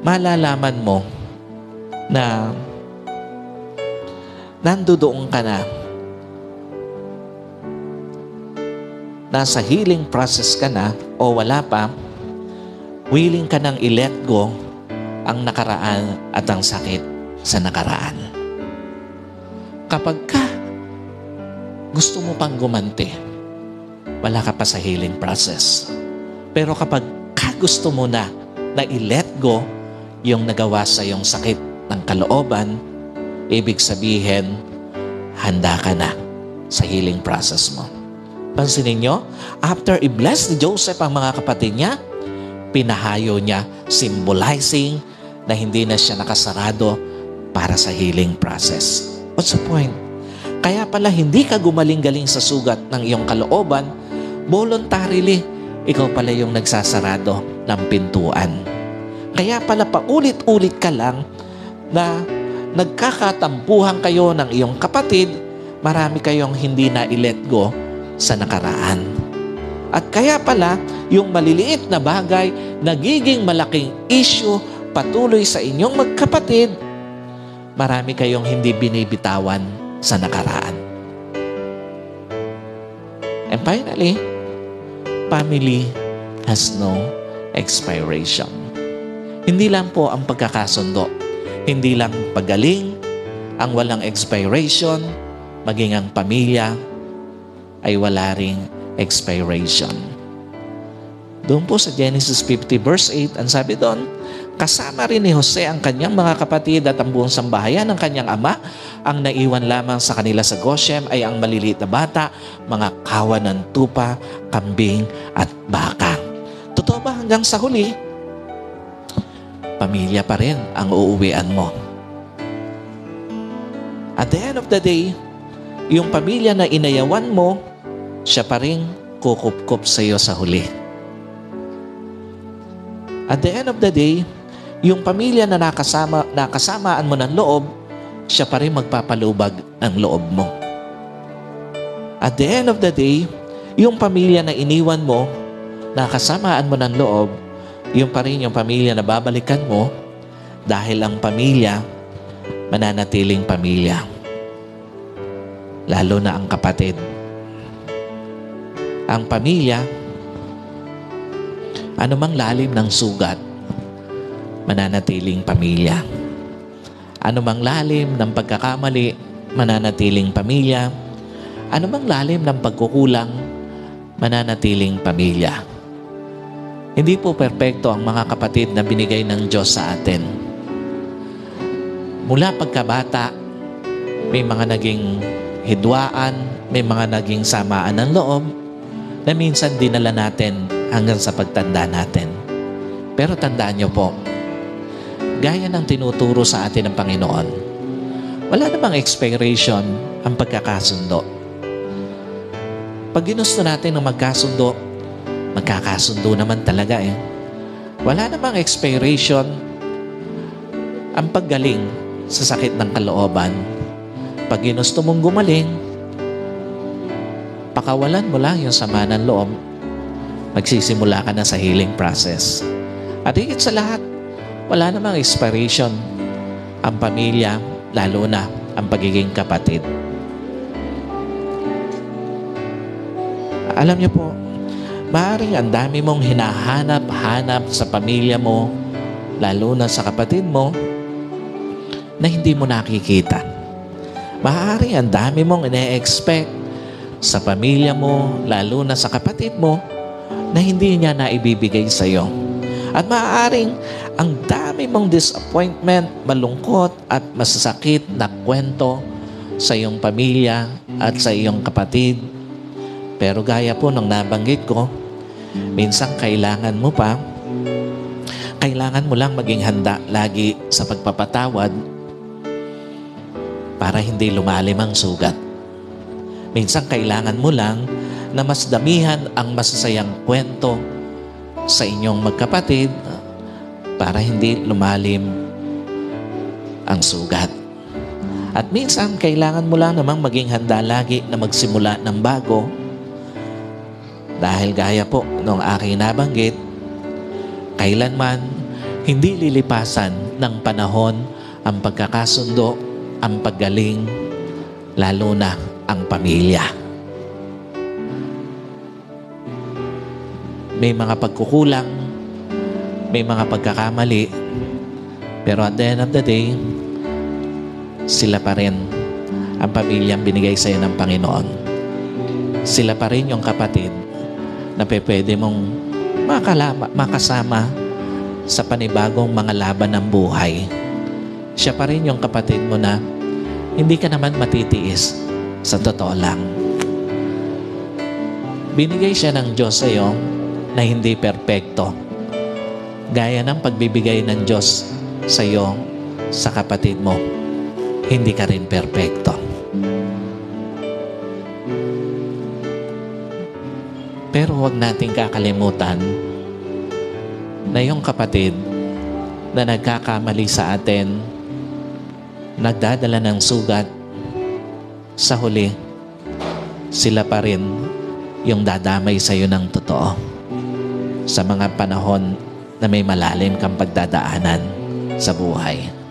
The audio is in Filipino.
malalaman mo na nandoon ka na. Nasa healing process ka na o wala pa, willing ka nang i-let go ang nakaraan at ang sakit sa nakaraan. Kapag ka gusto mo pang gumanti, wala ka pa sa healing process. Pero kapag ka gusto mo na i-let go yung nagawa sa yung sakit ng kalooban, ibig sabihin, handa ka na sa healing process mo. Pansinin nyo, after i-bless ni Joseph ang mga kapatid niya, pinahayo niya, symbolizing na hindi na siya nakasarado para sa healing process. What's the point? Kaya pala hindi ka gumaling-galing sa sugat ng iyong kalooban, voluntarily, ikaw pala yung nagsasarado ng pintuan. Kaya pala paulit-ulit ka lang na nagkakatampuhan kayo ng iyong kapatid, marami kayong hindi na i-let go sa nakaraan. At kaya pala, yung maliliit na bagay, nagiging malaking issue patuloy sa inyong magkapatid, marami kayong hindi binibitawan sa nakaraan. And finally, family has no expiration. Hindi lang po ang pagkakasundo, hindi lang pagaling ang walang expiration, maging ang pamilya ay wala ring expiration. Doon po sa Genesis 50 verse 8, ang sabi doon, kasama rin ni Jose ang kanyang mga kapatid at ang buong sambahayan ng kanyang ama. Ang naiwan lamang sa kanila sa Goshen ay ang maliliit na bata, mga kawan ng tupa, kambing at baka. Totoo ba hanggang sa huli, pamilya pa rin ang uuwian mo? At the end of the day, yung pamilya na inayawan mo, siya pa rin kukup-kup sa iyo sa huli. At the end of the day, yung pamilya na nakasamaan mo ng loob, siya pa rin magpapalubag ng loob mo. At the end of the day, yung pamilya na iniwan mo, nakasamaan mo ng loob, yung pa rin yung pamilya na babalikan mo dahil ang pamilya, mananatiling pamilya. Lalo na ang kapatid. Ang pamilya, anumang lalim ng sugat, mananatiling pamilya. Anumang lalim ng pagkakamali, mananatiling pamilya. Anumang lalim ng pagkukulang, mananatiling pamilya. Hindi po perpekto ang mga kapatid na binigay ng Diyos sa atin. Mula pagkabata, may mga naging hidwaan, may mga naging samaan ng loob, na minsan dinala natin hanggang sa pagtanda natin. Pero tandaan niyo po, gaya ng tinuturo sa atin ng Panginoon, wala namang expiration ang pagkakasundo. Pag ginusto natin ng magkasundo, magkakasundo naman talaga eh. Wala namang expiration ang paggaling sa sakit ng kalooban. Pag ginusto mong gumaling, pakawalan mo lang yung sama ng loob, magsisimula ka na sa healing process. At higit sa lahat, wala namang expiration ang pamilya, lalo na ang pagiging kapatid. Alam niyo po, maaaring ang dami mong hinahanap-hanap sa pamilya mo, lalo na sa kapatid mo, na hindi mo nakikita. Maaaring ang dami mong ine-expect sa pamilya mo, lalo na sa kapatid mo, na hindi niya naibibigay sa iyo. At maaaring ang dami mong disappointment, malungkot at masasakit na kwento sa iyong pamilya at sa iyong kapatid. Pero gaya po ng nabanggit ko, minsan kailangan mo lang maging handa lagi sa pagpapatawad para hindi lumalim ang sugat. Minsan kailangan mo lang na mas damihan ang masasayang kwento sa inyong magkapatid para hindi lumalim ang sugat. At minsan kailangan mo lang namang maging handa lagi na magsimula ng bago dahil gaya po nung aking nabanggit, kailanman Hindi lilipasan ng panahon ang pagkakasundo, ang paggaling, lalo na ang pamilya. May mga pagkukulang, may mga pagkakamali, pero at the end of the day, sila pa rin ang pamilyang binigay sa iyo ng Panginoon. Sila pa rin yung kapatid na pwede mong makasama sa panibagong mga laban ng buhay. Siya pa rin yung kapatid mo na hindi ka naman matitiis sa totoo lang. Binigay siya ng Diyos sa iyo na hindi perpekto. Gaya ng pagbibigay ng Diyos sa iyo sa kapatid mo, hindi ka rin perpekto. Pero huwag nating kakalimutan na yung kapatid na nagkakamali sa atin, nagdadala ng sugat, sa huli, sila pa rin yung dadamay sa iyo ng totoo sa mga panahon na may malalim kang pagdadaanan sa buhay.